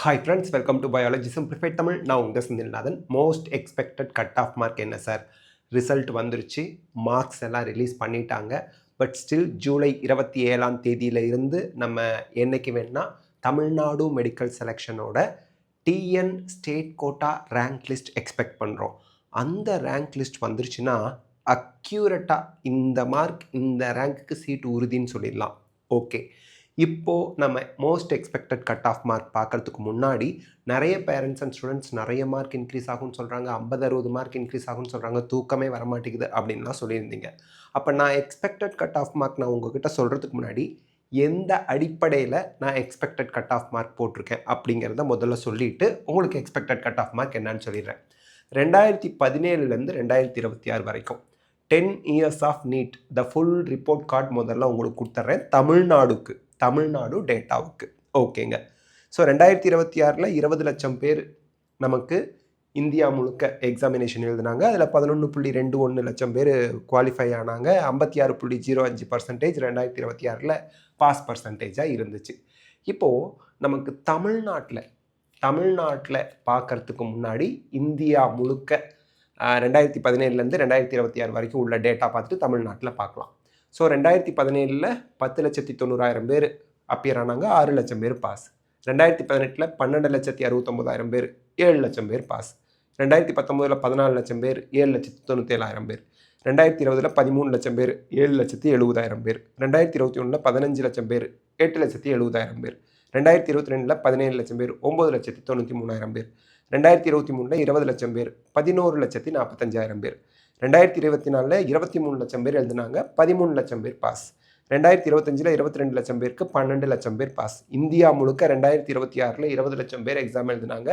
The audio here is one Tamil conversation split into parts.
Hi friends, welcome to biology simplified Tamil. நான் உங்கள் Senthilnathan. Most expected cut off mark என்ன சார்? ரிசல்ட் வந்துருச்சு, மார்க்ஸ் எல்லாம் ரிலீஸ் பண்ணிட்டாங்க. பட் ஸ்டில் ஜூலை 27ஆம் தேதியில் இருந்து நம்ம என்னைக்கு வேணால் தமிழ்நாடு மெடிக்கல் செலெக்ஷனோட TN state quota rank list expect பண்ணுறோம். அந்த ரேங்க் லிஸ்ட் வந்துருச்சுன்னா அக்யூரேட்டாக இந்த மார்க் இந்த ரேங்க்குக்கு சீட்டு உறுதின்னு சொல்லிடலாம். ஓகே, இப்போது நம்ம most expected cut off mark பார்க்குறதுக்கு முன்னாடி நிறைய பேரண்ட்ஸ் அண்ட் ஸ்டூடெண்ட்ஸ் நிறைய மார்க் இன்க்ரீஸ் ஆகும்னு சொல்கிறாங்க, 50-60 மார்க் இன்க்ரீஸ் ஆகும்னு சொல்கிறாங்க, தூக்கமே வரமாட்டேங்குது அப்படின்லாம் சொல்லியிருந்தீங்க. அப்போ நான் எக்ஸ்பெக்டட் கட் ஆஃப் மார்க் நான் உங்ககிட்ட சொல்கிறதுக்கு முன்னாடி எந்த அடிப்படையில் நான் எக்ஸ்பெக்டட் கட் ஆஃப் மார்க் போட்டிருக்கேன் அப்படிங்கிறத முதல்ல சொல்லிவிட்டு உங்களுக்கு எக்ஸ்பெக்டட் கட் ஆஃப் மார்க் என்னன்னு சொல்லிடுறேன். 2017 2026 வரைக்கும் 10 years of NEET the full report card முதல்ல உங்களுக்கு கொடுத்துட்றேன். தமிழ்நாடு டேட்டாவுக்கு. ஓகேங்க. ஸோ 2026 20 லட்சம் பேர் நமக்கு இந்தியா முழுக்க எக்ஸாமினேஷன் எழுதினாங்க. அதில் 11.21 லட்சம் பேர் குவாலிஃபை ஆனாங்க. 56.05% 2026 பாஸ் பர்சன்டேஜாக இருந்துச்சு. இப்போது நமக்கு தமிழ்நாட்டில் பார்க்குறதுக்கு முன்னாடி இந்தியா முழுக்க 2017 2026 வரைக்கும் உள்ள டேட்டா பார்த்துட்டு தமிழ்நாட்டில் பார்க்கலாம். ஸோ 2017 10,90,000 பேர் அப்பியர் ஆனாங்க, 6 லட்சம் பேர் பாஸ். 2018 12,69,000 பேர், 7 லட்சம் பேர் பாஸ். 2019 14 லட்சம் பேர், 7,97,000 பேர். 2020 13 லட்சம் பேர், 7,70,000 பேர். 2021 15 லட்சம் பேர், 8,70,000 பேர். 2022 17 லட்சம் பேர், 9,93,000 பேர். 2023 20 லட்சம் பேர், 11,45,000 பேர். 2024 23 லட்சம் பேர் எழுதினாங்க, 13 லட்சம் பேர் பாஸ். 2025 22 லட்சம் பேருக்கு 12 லட்சம் பேர் பாஸ். இந்தியா முழுக்க 2026 20 லட்சம் பேர் எக்ஸாம் எழுதினாங்க,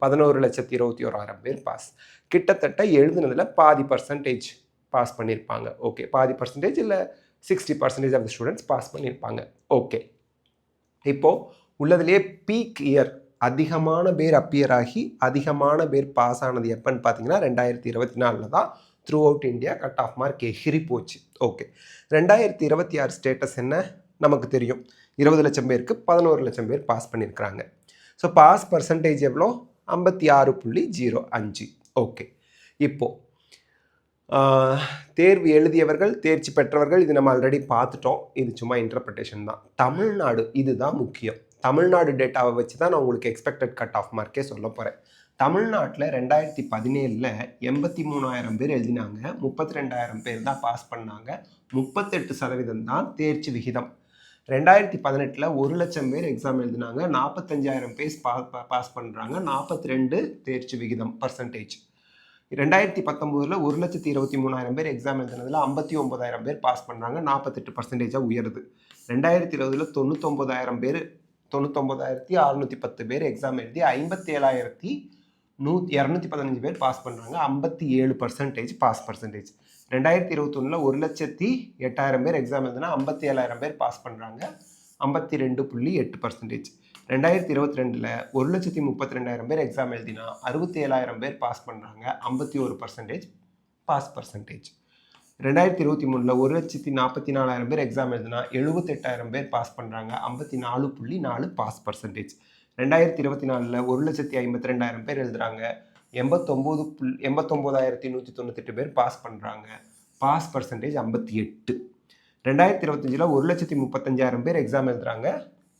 11,21,000 பேர் பாஸ். கிட்டத்தட்ட எழுதுனதில் பாதி பர்சன்டேஜ் பாஸ் பண்ணியிருப்பாங்க. ஓகே, பாதி பர்சன்டேஜ் இல்லை 60% ஆஃப் த ஸ்டூடெண்ட்ஸ் பாஸ் பண்ணியிருப்பாங்க. ஓகே, இப்போது உள்ளதுலேயே பீக் இயர் அதிகமான பேர் அப்பியர் ஆகி அதிகமான பேர் பாஸ் ஆனது எப்போன்னு பார்த்தீங்கன்னா 2024 தான் through out India cut off mark எகிரி போச்சு. ஓகே, 2026 ஸ்டேட்டஸ் என்ன நமக்கு தெரியும். 20 லட்சம் பேருக்கு 11 லட்சம் பேர் பாஸ் பண்ணியிருக்கிறாங்க. ஸோ பாஸ் பர்சன்டேஜ் எவ்வளோ? 56.05. ஓகே, இப்போது தேர்வு எழுதியவர்கள், தேர்ச்சி பெற்றவர்கள், இது நம்ம ஆல்ரெடி பார்த்துட்டோம். இது சும்மா இன்டர்பிரிட்டேஷன் தான். தமிழ்நாடு, இதுதான் முக்கியம். தமிழ்நாடு டேட்டாவை வச்சு தான் நான் உங்களுக்கு எக்ஸ்பெக்டட் கட் ஆஃப் மார்க்கே சொல்ல போகிறேன். தமிழ்நாட்டில் 2017 83,000 பேர் எழுதினாங்க, 32,000 பேர் தான் பாஸ் பண்ணாங்க, 38% தான் தேர்ச்சி விகிதம். 2018 1 லட்சம் பேர் எக்ஸாம் எழுதினாங்க, 45,000 பேர் பாஸ் பண்ணுறாங்க, 42 தேர்ச்சி விகிதம் பர்சன்டேஜ். 2019 1,23,000 பேர் எக்ஸாம் எழுதினதில் 59,000 பேர் பாஸ் பண்ணுறாங்க, 48% உயருது. 2020 99,000 பேர், 99,610 பேர் எக்ஸாம் எழுதி 57,215 பேர் பாஸ் பண்ணுறாங்க, 57% பாஸ் பர்சன்டேஜ். 2021 1,08,000 பேர் எக்ஸாம் எழுதினா 57,000 பேர் பாஸ் பண்ணுறாங்க, 52.8%. 2022 1,32,000 பேர் எக்ஸாம் எழுதினா 67,000 பேர் பாஸ் பண்ணுறாங்க, 51% பாஸ் பர்சன்டேஜ். 2023 1,44,000 பேர் எக்ஸாம் எழுதினா 78,000 பேர் பாஸ் பண்ணுறாங்க, 54.4 பாஸ் பர்சன்டேஜ். 2024 1,52,000 பேர் எழுதுகிறாங்க, 89,198 பேர் பாஸ் பண்ணுறாங்க, பாஸ் பர்சன்டேஜ் 58. 2025 1,35,000 பேர் எக்ஸாம் எழுதுகிறாங்க,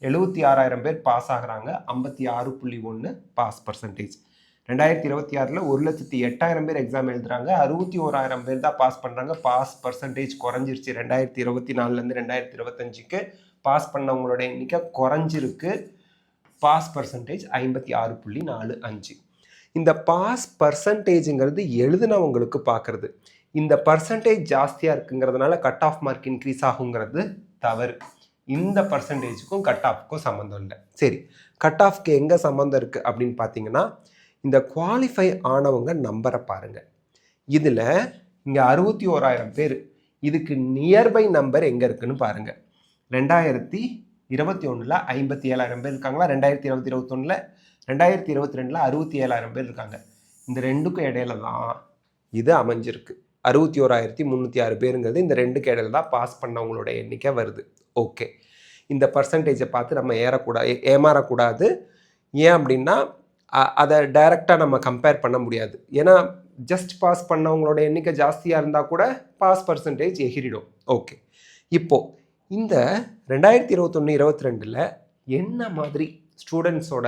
76,000 பேர் பாஸ் ஆகிறாங்க, 56.1 பாஸ் பர்சன்டேஜ். 2026 1,08,000 பேர் எக்ஸாம் எழுதுகிறாங்க, 61,000 பேர் தான் பாஸ் பண்ணுறாங்க, பாஸ் பர்சன்டேஜ் குறைஞ்சிருச்சு. 2024 2025 பாஸ் பண்ணவங்களோட எண்ணிக்கை குறைஞ்சிருக்கு, பாஸ் பர்சன்டேஜ் 56.45. இந்த பாஸ் பர்சன்டேஜுங்கிறது எழுதுனவங்களுக்கு பார்க்குறது. இந்த பர்சன்டேஜ் ஜாஸ்தியாக இருக்குங்கிறதுனால கட் ஆஃப் மார்க் இன்க்ரீஸ் ஆகுங்கிறது தவறு. இந்த பர்சன்டேஜுக்கும் கட் ஆஃப்க்கும் சம்மந்தம் இல்லை. சரி, கட் ஆஃப்க்கு எங்கே சம்மந்தம் இருக்குது அப்படின்னு பார்த்தீங்கன்னா, இந்த குவாலிஃபை ஆனவங்க நம்பரை பாருங்கள். இதில் இங்கே 61,000 பேர், இதுக்கு நியர்பை நம்பர் எங்கே இருக்குன்னு பாருங்கள். 2021 57,000 பேர் இருக்காங்களா, 2021 2022 67,000 பேர் இருக்காங்க. இந்த ரெண்டுக்கும் இடையில தான் இது அமைஞ்சிருக்கு. 61,306 பேருங்கிறது இந்த ரெண்டுக்கு இடையில தான் பாஸ் பண்ணவங்களோட எண்ணிக்கை வருது. ஓகே, இந்த பர்சன்டேஜை பார்த்து நம்ம ஏமாறக்கூடாது. ஏன் அப்படின்னா அதை டைரெக்டாக நம்ம கம்பேர் பண்ண முடியாது. ஏன்னா ஜஸ்ட் பாஸ் பண்ணவங்களோட எண்ணிக்கை ஜாஸ்தியாக இருந்தால் கூட பாஸ் பர்சன்டேஜ் எகிரிடும். ஓகே, இப்போது இந்த 2021-22 என்ன மாதிரி ஸ்டூடெண்ட்ஸோட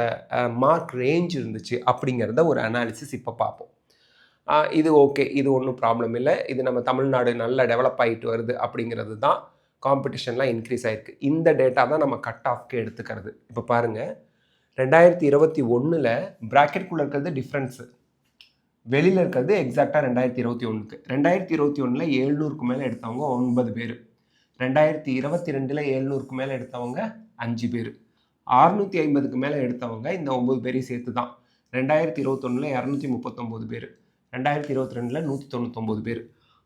மார்க் ரேஞ்ச் இருந்துச்சு அப்படிங்கிறத ஒரு அனாலிசிஸ் இப்போ பார்ப்போம். இது ஓகே, இது ஒன்றும் ப்ராப்ளம் இல்லை, இது நம்ம தமிழ்நாடு நல்லா டெவலப் ஆகிட்டு வருது அப்படிங்கிறது தான். காம்படிஷன்லாம் இன்க்ரீஸ் ஆகிருக்கு. இந்த டேட்டா தான் நம்ம கட் ஆஃப்க்கு எடுத்துக்கிறது. இப்போ பாருங்கள், 2021 ப்ராக்கெட்குள்ளே இருக்கிறது டிஃப்ரென்ஸு, வெளியில் இருக்கிறது எக்ஸாக்டாக 2021க்கு. 2021 700க்கு மேலே எடுத்தவங்க 9 பேர், 2022 700க்கு மேலே எடுத்தவங்க 5 பேர், 650க்கு மேலே எடுத்தவங்க இந்த 9 பேரையும் சேர்த்து தான் 2021 239 பேர், 2022 199 பேர்,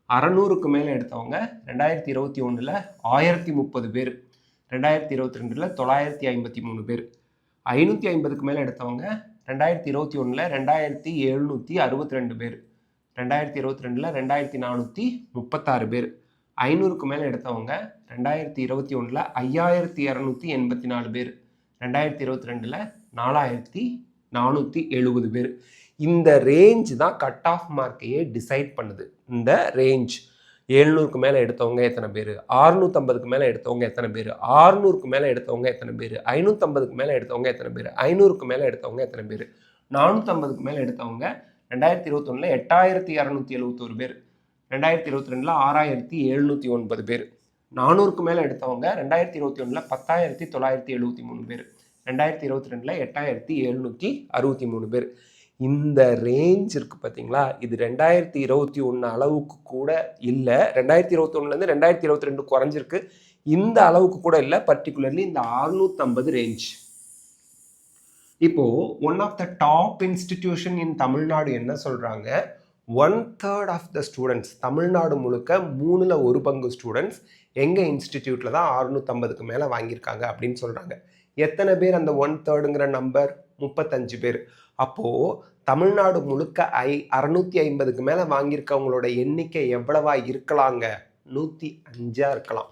600க்கு மேலே எடுத்தவங்க 2021 1030 பேர், 2022 953 பேர், 550க்கு மேலே எடுத்தவங்க 2021 2762 பேர், 2022 2436 பேர், 500க்கு மேலே எடுத்தவங்க 2021 5284 பேர், 2022 4470 பேர். இந்த ரேஞ்ச் தான் கட் ஆஃப் மார்க்கையே டிசைட் பண்ணுது. இந்த ரேஞ்ச் 700க்கு மேலே எடுத்தவங்க எத்தனை பேர், 650க்கு மேலே எடுத்தவங்க எத்தனை பேர், 600க்கு மேலே எடுத்தவங்க எத்தனை பேர், 550க்கு மேலே எடுத்தவங்க எத்தனை பேர், 500க்கு மேலே எடுத்தவங்க எத்தனை பேர், 450க்கு மேலே எடுத்தவங்க 2021 8271 பேர், 2022 6709 பேர், 400க்கு மேலே எடுத்தவங்க 2021 10973 பேர், 2022 8763 பேர். இந்த ரேஞ்ச் இருக்குது பார்த்தீங்களா, இது 2021 அளவுக்கு கூட இல்லை. 2021 2022 குறைஞ்சிருக்கு, இந்த அளவுக்கு கூட இல்லை. பர்டிகுலர்லி இந்த 650 ரேஞ்ச். இப்போது one of the top institution in Tamil Nadu என்ன சொல்கிறாங்க, 1/3 ஆஃப் த ஸ்டூடெண்ட்ஸ், தமிழ்நாடு முழுக்க 1/3 ஸ்டூடெண்ட்ஸ் எங்கள் இன்ஸ்டிடியூட்டில் தான் 650க்கு மேலே வாங்கியிருக்காங்க அப்படின்னு சொல்கிறாங்க. எத்தனை பேர் அந்த 1/3ங்கிற நம்பர்? 35 பேர். அப்போது தமிழ்நாடு முழுக்க 650க்கு மேலே வாங்கியிருக்கவங்களோட எண்ணிக்கை எவ்வளவா இருக்கலாங்க? 105 இருக்கலாம்.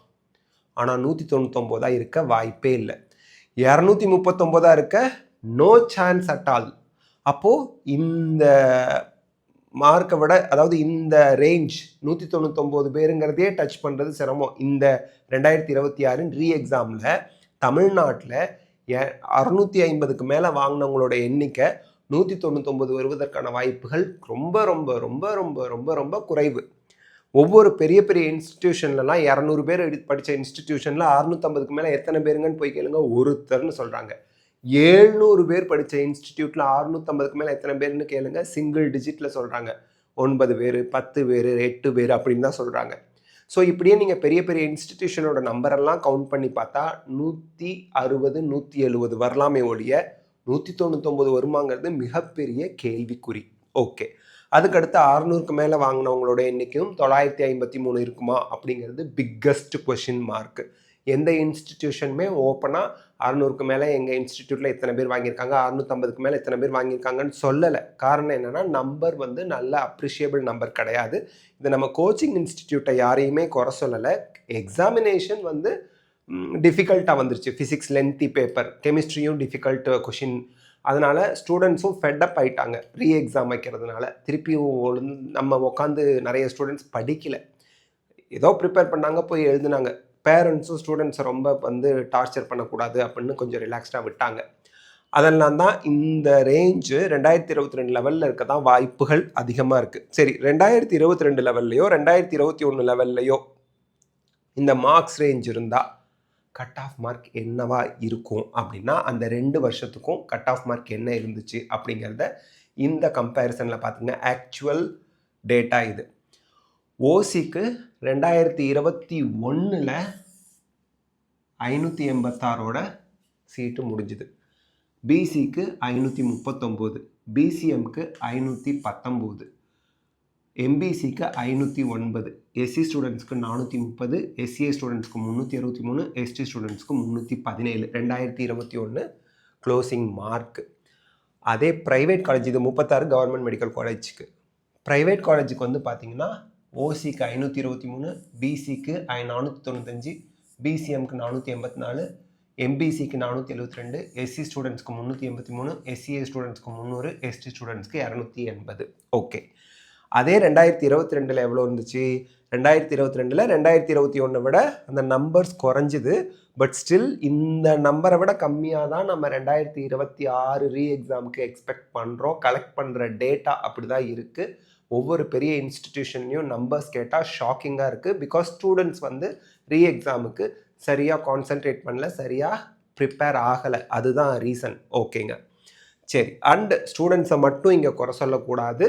ஆனால் 199 இருக்க வாய்ப்பே இல்லை. 239 இருக்க நோ சான்ஸ் அட் ஆல். அப்போது இந்த மார்க்கை விட, அதாவது இந்த ரேஞ்ச் 199 பேருங்கிறதே டச் பண்ணுறது சிரமம். இந்த 2026 ரீ எக்ஸாமில் தமிழ்நாட்டில் 650க்கு மேலே வாங்கினவங்களோட எண்ணிக்கை 199 வருவதற்கான வாய்ப்புகள் ரொம்ப ரொம்ப ரொம்ப ரொம்ப ரொம்ப ரொம்ப குறைவு. ஒவ்வொரு பெரிய பெரிய இன்ஸ்டிடியூஷன்லலாம் 200 பேர் படித்த இன்ஸ்டிடியூஷனில் 650க்கு மேலே எத்தனை பேருங்கன்னு போய் கேளுங்க, ஒருத்தர்னு சொல்கிறாங்க. 700 பேர் படித்த இன்ஸ்டிடியூட்டில் 650க்கு மேலே எத்தனை பேர்னு கேளுங்க, சிங்கிள் டிஜிட்டில் சொல்கிறாங்க. 9 பேர், 10 பேர், 8 பேர் அப்படின்னு தான் சொல்கிறாங்க. ஸோ இப்படியே நீங்கள் பெரிய பெரிய இன்ஸ்டிடியூஷனோட நம்பரெல்லாம் கவுண்ட் பண்ணி பார்த்தா 160 170 வரலாமே ஒழிய 199 வருமாங்கிறது மிகப்பெரிய கேள்விக்குறி. ஓகே, அதுக்கடுத்து 600க்கு மேலே வாங்கினவங்களோட எண்ணிக்கையும் 953 இருக்குமா அப்படிங்கிறது பிக்கஸ்ட் கொஷின் மார்க். எந்த இன்ஸ்டிடியூஷனுமே ஓப்பனாக 600க்கு மேலே எங்கள் இன்ஸ்டிடியூட்டில் எத்தனை பேர் வாங்கியிருக்காங்க, 650க்கு மேலே எத்தனை பேர் வாங்கியிருக்காங்கன்னு சொல்லலை. காரணம் என்னென்னா, நம்பர் வந்து நல்ல அப்ரிஷியபிள் நம்பர் கிடையாது. இது நம்ம கோச்சிங் இன்ஸ்டிடியூட்டை யாரையுமே குறை சொல்லலை. எக்ஸாமினேஷன் வந்து டிஃபிகல்ட்டாக வந்துருச்சு. ஃபிசிக்ஸ் லென்த்தி பேப்பர், கெமிஸ்ட்ரியும் டிஃபிகல்ட் கொஷின். அதனால் ஸ்டூடெண்ட்ஸும் ஃபெட்டப் ஆகிட்டாங்க ரீ எக்ஸாம் வைக்கிறதுனால. திருப்பியும் நம்ம உட்காந்து நிறைய ஸ்டூடெண்ட்ஸ் படிக்கலை, ஏதோ ப்ரிப்பேர் பண்ணாங்க, போய் எழுதுனாங்க. பேரண்ட்ஸும் ஸ்டூடெண்ட்ஸை ரொம்ப வந்து டார்ச்சர் பண்ணக்கூடாது அப்படின்னு கொஞ்சம் ரிலாக்ஸ்டாக விட்டாங்க. அதெல்லாம் தான் இந்த ரேஞ்சு 2022 லெவலில் இருக்க தான் வாய்ப்புகள் அதிகமாக இருக்குது. சரி, 2022 லெவல்லையோ 2021 லெவல்லையோ இந்த மார்க்ஸ் ரேஞ்ச் இருந்தால் கட் ஆஃப் மார்க் என்னவா இருக்கும் அப்படின்னா, அந்த 2 வருஷத்துக்கும் கட் ஆஃப் மார்க் என்ன இருந்துச்சு அப்படிங்கிறத இந்த கம்பேரிசனில் பார்த்திங்கன்னா ஆக்சுவல் டேட்டா இது. ஓசிக்கு 2021 586ஓட சீட்டு முடிஞ்சுது, பிசிக்கு 539, பிசிஎம்க்கு 519, எம்பிசிக்கு 509, எஸ்சி ஸ்டூடெண்ட்ஸ்க்கு 430, எஸ்சிஏ ஸ்டூடெண்ட்ஸ்க்கு 363, எஸ்டி ஸ்டூடெண்ட்ஸ்க்கு 317. 2021 க்ளோசிங் மார்க். அதே ப்ரைவேட் காலேஜ், இது 36 கவர்மெண்ட் மெடிக்கல் காலேஜுக்கு. ப்ரைவேட் காலேஜுக்கு வந்து பார்த்திங்கன்னா ஓசிக்கு 523, பிசிக்கு 495, பிசிஎம்க்கு 484, எம்பிசிக்கு 472, எஸ்சி ஸ்டூடெண்ட்ஸ்க்கு 383, எஸ்சிஏ ஸ்டூடெண்ட்ஸ்க்கு 300, எஸ்டி ஸ்டூடெண்ட்ஸ்க்கு 280. ஓகே. அதே 2022 எவ்வளோ இருந்துச்சு? 2022 2021 விட அந்த நம்பர்ஸ் குறைஞ்சிது. பட் ஸ்டில் இந்த நம்பரை விட கம்மியாக தான் நம்ம 2026 ரீ எக்ஸாமுக்கு எக்ஸ்பெக்ட் பண்ணுறோம். கலெக்ட் பண்ணுற டேட்டா அப்படி தான் இருக்குது. ஒவ்வொரு பெரிய இன்ஸ்டிடியூஷன்லையும் நம்பர்ஸ் கேட்டால் ஷாக்கிங்காக இருக்குது. பிகாஸ் ஸ்டூடெண்ட்ஸ் வந்து ரீ எக்ஸாமுக்கு சரியாக கான்சென்ட்ரேட் பண்ணல, சரியாக ப்ரிப்பேர் ஆகலை. அதுதான் ரீசன். ஓகேங்க, சரி. அண்ட் ஸ்டூடெண்ட்ஸை மட்டும் இங்கே குறை சொல்லக்கூடாது.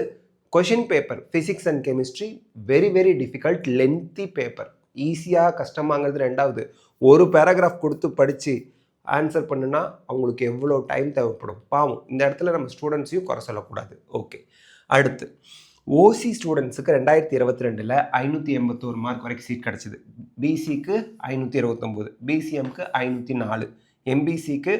Question paper physics and chemistry very very difficult, lengthy paper. ஈஸியாக கஷ்டமாங்கிறது ரெண்டாவது. ஒரு பேராகிராஃப் கொடுத்து படித்து ஆன்சர் பண்ணுனா அவங்களுக்கு எவ்வளோ டைம் தேவைப்படும் பாவம். இந்த இடத்துல நம்ம ஸ்டூடெண்ட்ஸையும் குறை சொல்லக்கூடாது. ஓகே, அடுத்து ஓசி ஸ்டூடெண்ட்ஸுக்கு 2022 581 மார்க் வரைக்கும் சீட் கிடச்சிது. பிசிக்கு 529, பிசிஎம்க்கு 504, எம்பிசிக்கு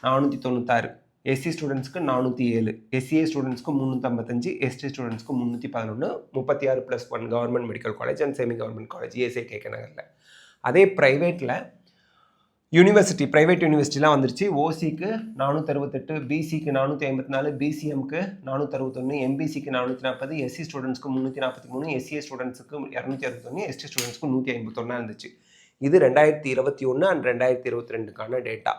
496, எஸ்சி ஸ்டூடெண்ட்ஸ்க்கு 407, எஸ்சிஏ ஸ்டூடெண்ட்ஸ்க்கு 355, எஸ்டி ஸ்டூடெண்ட்ஸ்க்கு 311, 36+1 government medical college and semi government college ASI KK நகரில். அதே ப்ரைவேட்டில் ப்ரைவேட் யூனிவர்சிட்டிலாம் வந்துருச்சு. ஓசிக்கு 468, பிசிக்கு 454, பிசிஎம்க்கு 461, எம்பிசிக்கு 440, எஸ்சி ஸ்டூடெண்ட்ஸ்க்கு 343, எஸ்சிஏ ஸ்டூடெண்ட்ஸுக்கு 261, எஸ்டி ஸ்டூடெண்ட்ஸ்க்கு 151 இருந்துச்சு. இது 2021 அண்ட் 2022க்கான டேட்டா.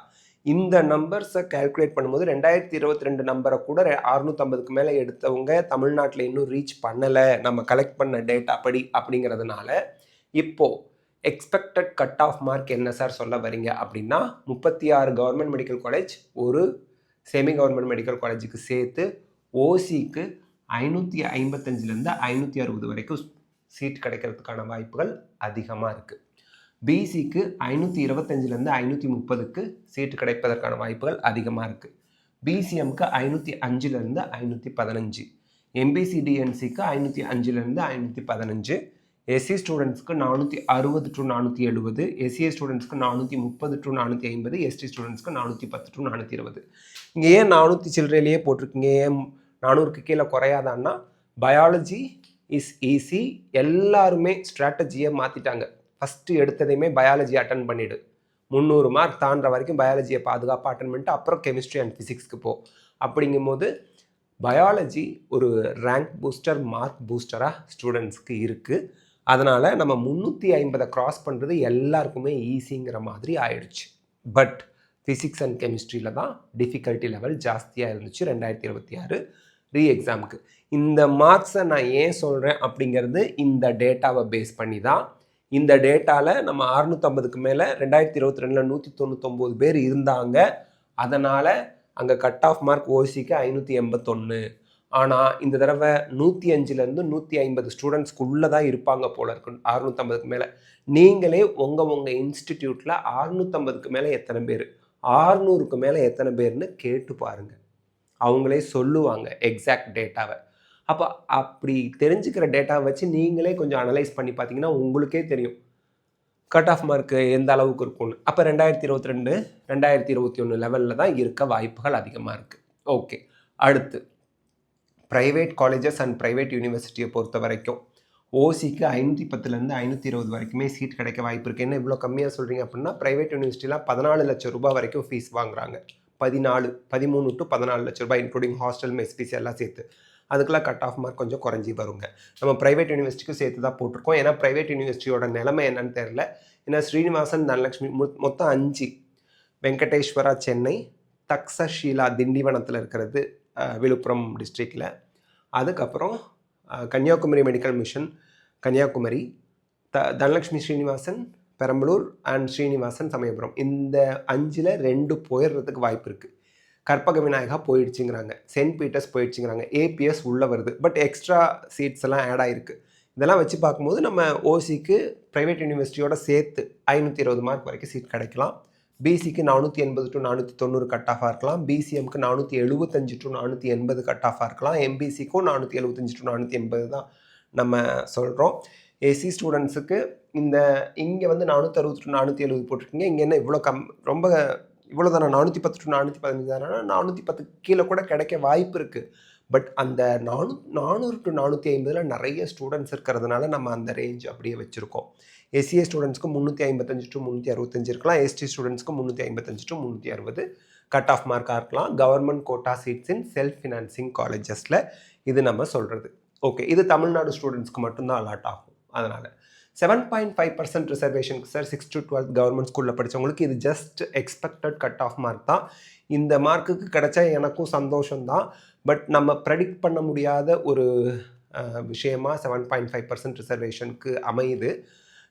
இந்த நம்பர்ஸை கேல்குலேட் பண்ணும்போது 2022 நம்பரை கூட 650க்கு மேலே எடுத்தவங்க தமிழ்நாட்டில் இன்னும் ரீச் பண்ணலை நம்ம கலெக்ட் பண்ண டேட்டா படி. அப்படிங்கிறதுனால இப்போது எக்ஸ்பெக்டட் கட் ஆஃப் மார்க் என்ன சார் சொல்ல வரீங்க அப்படின்னா, 36 கவர்மெண்ட் மெடிக்கல் காலேஜ், ஒரு செமி கவர்மெண்ட் மெடிக்கல் காலேஜுக்கு சேர்த்து ஓசிக்கு 555 560 வரைக்கும் சீட் கிடைக்கிறதுக்கான வாய்ப்புகள் அதிகமாக இருக்குது. பிசிக்கு 525 530க்கு சீட்டு கிடைப்பதற்கான வாய்ப்புகள் அதிகமாக இருக்குது. பிசிஎம்க்கு 505 515, எம்பிசிடிஎன்சிக்கு 505 515, எஸ்சி ஸ்டூடெண்ட்ஸ்க்கு 460 to 470, எஸ்சிஏ ஸ்டூடெண்ட்ஸ்க்கு 430 to 450, எஸ்டி ஸ்டூடெண்ட்ஸ்க்கு 410 to 420. இங்கே ஏன் 400 சில்லறையிலேயே போட்டிருக்கீங்க, ஏன் 400க்கு கீழே குறையாதான்னா, பயாலஜி இஸ் ஈஸி. எல்லாருமே ஸ்ட்ராட்டஜியை மாற்றிட்டாங்க. ஃபஸ்ட்டு எடுத்ததையுமே பயாலஜி அட்டன் பண்ணிவிடு, 300 மார்க் தாண்டுற வரைக்கும் பயாலஜியை பாதுகாப்பாக அட்டன் பண்ணிட்டு அப்புறம் கெமிஸ்ட்ரி அண்ட் ஃபிசிக்ஸ்க்கு போ. அப்படிங்கும்போது பயாலஜி ஒரு ரேங்க் பூஸ்டர், மார்க் பூஸ்டராக ஸ்டூடெண்ட்ஸ்க்கு இருக்குது. அதனால் நம்ம 350 க்ராஸ் பண்ணுறது எல்லாருக்குமே ஈஸிங்கிற மாதிரி ஆயிடுச்சு. பட் ஃபிசிக்ஸ் அண்ட் கெமிஸ்ட்ரியில் தான் டிஃபிகல்ட்டி லெவல் ஜாஸ்தியாக இருந்துச்சு 2026 ரீ எக்ஸாமுக்கு. இந்த மார்க்ஸை நான் ஏன் சொல்கிறேன் அப்படிங்கிறது இந்த டேட்டாவை பேஸ் பண்ணி தான். இந்த டேட்டாவில் நம்ம 650க்கு மேலே 2022 199 பேர் இருந்தாங்க. அதனால் அங்கே கட் ஆஃப் மார்க் ஓசிக்கு 581. ஆனால் இந்த தடவை 105 150 ஸ்டூடெண்ட்ஸ்க்குள்ளே தான் இருப்பாங்க போல இருக்கு 650க்கு மேலே. நீங்களே உங்கள் இன்ஸ்டிடியூட்டில் 650க்கு மேலே எத்தனை பேர், 600க்கு மேலே எத்தனை பேர்னு கேட்டு பாருங்கள். அவங்களே சொல்லுவாங்க எக்ஸாக்ட் டேட்டாவை. அப்போ அப்படி தெரிஞ்சுக்கிற டேட்டாவை வச்சு நீங்களே கொஞ்சம் அனலைஸ் பண்ணி பார்த்தீங்கன்னா உங்களுக்கே தெரியும் கட் ஆஃப் மார்க்கு எந்த அளவுக்கு இருக்கும்னு. அப்போ 2022 2021 லெவலில் தான் இருக்க வாய்ப்புகள் அதிகமாக இருக்குது. ஓகே, அடுத்து ப்ரைவேட் காலேஜஸ் அண்ட் ப்ரைவேட் யூனிவர்சிட்டியை பொறுத்த வரைக்கும் ஓசிக்கு 510 520 வரைக்குமே சீட் கிடைக்க வாய்ப்பு இருக்குது. என்ன இவ்வளோ கம்மியாக சொல்கிறீங்க அப்படின்னா, ப்ரைவேட் யூனிவர்சிட்டிலாம் 14 லட்சம் ரூபாய் வரைக்கும் ஃபீஸ் வாங்குறாங்க. 13 to 14 லட்ச ரூபாய் இன்க்ளூடிங் ஹாஸ்டல், மெஸ் ஃபீஸ் எல்லாம் சேர்த்து. அதுக்கெல்லாம் கட் ஆஃப் மார்க் கொஞ்சம் குறைஞ்சி வருங்க. நம்ம ப்ரைவேட் யூனிவர்சிட்டிக்கும் சேர்த்து தான் போட்டிருக்கோம். ஏன்னா ப்ரைவேட் யூனிவர்சிட்டியோட நிலைமை என்னன்னு தெரியல. ஏன்னா ஸ்ரீனிவாசன், தனலட்சுமி மொத்தம் 5, வெங்கடேஸ்வரா சென்னை, தக்ஷஷீலா திண்டிவனத்தில் இருக்கிறது விழுப்புரம் டிஸ்ட்ரிக்டில், அதுக்கப்புறம் Kanyakumari medical mission Kanyakumari, Dhanalakshmi Srinivasan Perambalur and Srinivasan Samayapuram. இந்த 5ல் 2 போயிடுறதுக்கு வாய்ப்பு இருக்குது. கற்பக விநாயகா போயிடுச்சுங்கிறாங்க, சென்ட் பீட்டர்ஸ் போயிடுச்சுங்கிறாங்க, ஏபிஎஸ் உள்ளே வருது. பட் எக்ஸ்ட்ரா சீட்ஸ் எல்லாம் ஆட் ஆகிருக்கு. இதெல்லாம் வச்சு பார்க்கும்போது நம்ம ஓசிக்கு ப்ரைவேட் யூனிவர்சிட்டியோட சேர்த்து 520 மார்க் வரைக்கும் சீட் கிடைக்கலாம். பிசிக்கு 480 to 490 கட் ஆஃபாக இருக்கலாம். பிசிஎம்க்கு 475 to 480 கட் ஆஃபாக இருக்கலாம். எம்பிசிக்கும் 475 to 480 தான் நம்ம சொல்கிறோம். எஸ்சி ஸ்டூடெண்ட்ஸுக்கு இந்த இங்கே வந்து 460 to 470 போட்டிருக்கீங்க. இங்கே என்ன இவ்வளோ ரொம்ப இவ்வளோ தானே, 410 to 415 தானே, 410 கீழே கூட கிடைக்க வாய்ப்பு இருக்குது. பட் அந்த 400 to 450 நிறைய ஸ்டூடெண்ட்ஸ் இருக்கிறதுனால நம்ம அந்த ரேஞ்ச் அப்படியே வச்சுருக்கோம். எஸ்சிஏ ஸ்டூடெண்ட்ஸ்க்கு 355 to 365 இருக்கலாம். எஸ்டி ஸ்டூடெண்ட்ஸ்க்கு 355 to 360 கட் ஆஃப் மார்க்காக இருக்கலாம். Government quota seats in self financing காலேஜஸில் இது நம்ம சொல்கிறது. ஓகே, இது தமிழ்நாடு ஸ்டூடெண்ட்ஸ்க்கு மட்டும்தான் அலாட் ஆகும். அதனால் 7.5% ரிசர்வேஷனுக்கு சார் 6 to 12 கவர்மெண்ட் ஸ்கூலில் படித்தவங்களுக்கு இது just expected cut off mark தான். இந்த மார்க்குக்கு கிடைச்சா எனக்கும் சந்தோஷம்தான். பட் நம்ம ப்ரெடிக்ட் பண்ண முடியாத ஒரு விஷயமாக 7.5% ரிசர்வேஷனுக்கு அமையுது.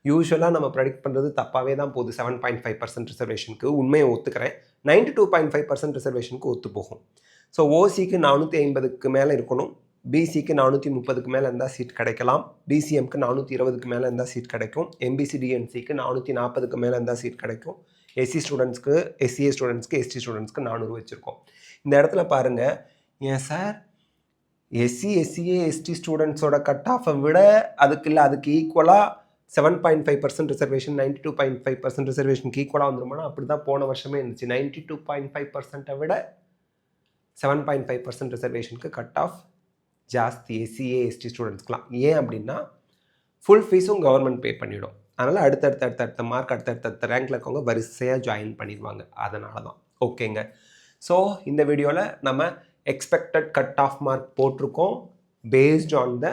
யூஸ்வலாக நம்ம ப்ரெடிக்ட் பண்ணுறது தப்பாகவே தான் போகுது. 7.5% ரிசர்வேஷனுக்கு உண்மையை ஒத்துக்கிறேன். 92.5% ரிசர்வேஷனுக்கு ஒத்து போகும். ஸோ ஓசிக்கு 450க்கு மேலே இருக்கணும், பிசிக்கு 430க்கு மேலே இருந்தால் சீட் கிடைக்கலாம், பிசிஎம்க்கு 420க்கு மேலே இருந்தால் சீட் கிடைக்கும், எம்பிசி டிஎன்சிக்கு 440க்கு மேலே இருந்தால் சீட் கிடைக்கும், எஸ்சி ஸ்டூடெண்ட்ஸ்க்கு, எஸ்சிஏ ஸ்டூடெண்ட்ஸ்க்கு, எஸ்டி ஸ்டூடெண்ட்ஸ்க்கு 400 வச்சுருக்கோம். இந்த இடத்துல பாருங்கள், ஏன் சார் எஸ்சிஏ எஸ்டி ஸ்டூடெண்ட்ஸோட கட் ஆஃபை விட அதுக்கு ஈக்குவலாக 7.5% ரிசர்வேஷன் 92.5% ரிசர்வேஷனுக்கு ஈக்குவலாக வந்துருமானா அப்படி தான் போன வருஷமே இருந்துச்சு. 92.5%-ஐ விட 7.5% ரிசர்வேஷனுக்கு கட் ஆஃப் ஜாஸ்தி எஸ்சிஏ எஸ்டி ஸ்டூடெண்ட்ஸ்க்குலாம். ஏன் அப்படின்னா ஃபுல் ஃபீஸும் கவர்மெண்ட் பே பண்ணிவிடும். அதனால் அடுத்தடுத்த மார்க் அடுத்தடுத்த ரேங்கில் இருக்கவங்க வரிசையாக ஜாயின் பண்ணிடுவாங்க. அதனால தான். ஓகேங்க. ஸோ இந்த வீடியோவில் நம்ம எக்ஸ்பெக்டட் கட் ஆஃப் மார்க் போட்டிருக்கோம் based on the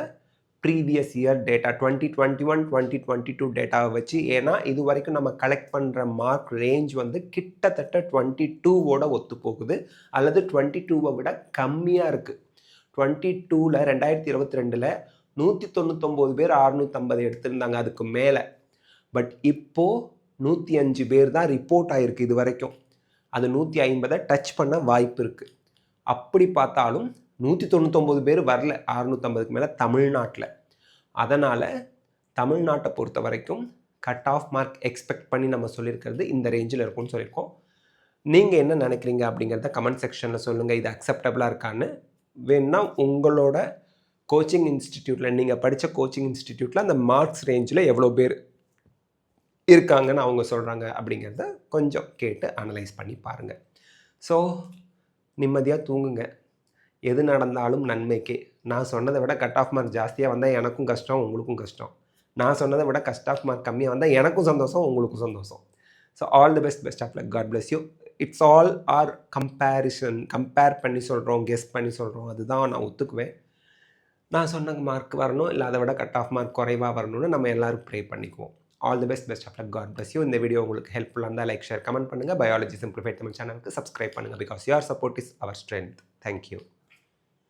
previous year data 2021-2022 டேட்டாவை வச்சு. ஏன்னா இது வரைக்கும் நம்ம கலெக்ட் பண்ணுற மார்க் ரேஞ்ச் வந்து கிட்டத்தட்ட 22ஓட ஒத்து போகுது, அல்லது 22வை விட கம்மியாக இருக்குது. 22ல் 2022ல் 199 பேர் 650 எடுத்திருந்தாங்க, அதுக்கு மேலே. பட் இப்போது 105 பேர் தான் ரிப்போர்ட் ஆகிருக்கு இது வரைக்கும். அது 150 டச் பண்ண வாய்ப்பு இருக்குது. அப்படி பார்த்தாலும் 199 பேர் வரல 650க்கு மேலே தமிழ்நாட்டில். அதனால் தமிழ்நாட்டை பொறுத்த வரைக்கும் கட் ஆஃப் மார்க் எக்ஸ்பெக்ட் பண்ணி நம்ம சொல்லியிருக்கிறது இந்த ரேஞ்சில் இருக்கும்னு சொல்லியிருக்கோம். நீங்கள் என்ன நினைக்கிறீங்க அப்படிங்கிறத கமெண்ட் செக்ஷனில் சொல்லுங்கள். இது அக்செப்டபுளாக இருக்கான்னு. வேணுன்னா உங்களோட கோச்சிங் இன்ஸ்டிடியூட்டில், நீங்கள் படித்த கோச்சிங் இன்ஸ்டிடியூட்டில் அந்த மார்க்ஸ் ரேஞ்சில் எவ்வளோ பேர் இருக்காங்கன்னு அவங்க சொல்கிறாங்க அப்படிங்கிறத கொஞ்சம் கேட்டு அனலைஸ் பண்ணி பாருங்கள். ஸோ நிம்மதியாக தூங்குங்க. எது நடந்தாலும் நன்மைக்கே. நான் சொன்னதை விட கட் ஆஃப் மார்க் ஜாஸ்தியாக வந்தால் எனக்கும் கஷ்டம், உங்களுக்கும் கஷ்டம். நான் சொன்னதை விட கட் ஆஃப் மார்க் கம்மியாக வந்தால் எனக்கும் சந்தோஷம், உங்களுக்கும் சந்தோஷம். So all the best of luck. God bless you. It's all are compare பண்ணி சொல்கிறோம், கெஸ் பண்ணி சொல்கிறோம். அதுதான் நான் ஒத்துக்குவேன். நான் சொன்ன மார்க் வரணும், இல்லை அதை விட கட் ஆஃப் மார்க் குறைவாக வரணும்னு நம்ம எல்லோரும் ப்ரே பண்ணிக்குவோம். All the best of luck. God bless you. இந்த வீடியோ உங்களுக்கு ஹெல்ப்ஃபுல்லாக இருந்தால் லைக், ஷேர், கமெண்ட் பண்ணுங்கள். பயாலஜி சிம்பிளிஃபைட் தமிழ் சேனலுக்கு சப்ஸ்கிரைப் பண்ணுங்கள். Because your support is our strength. Thank you.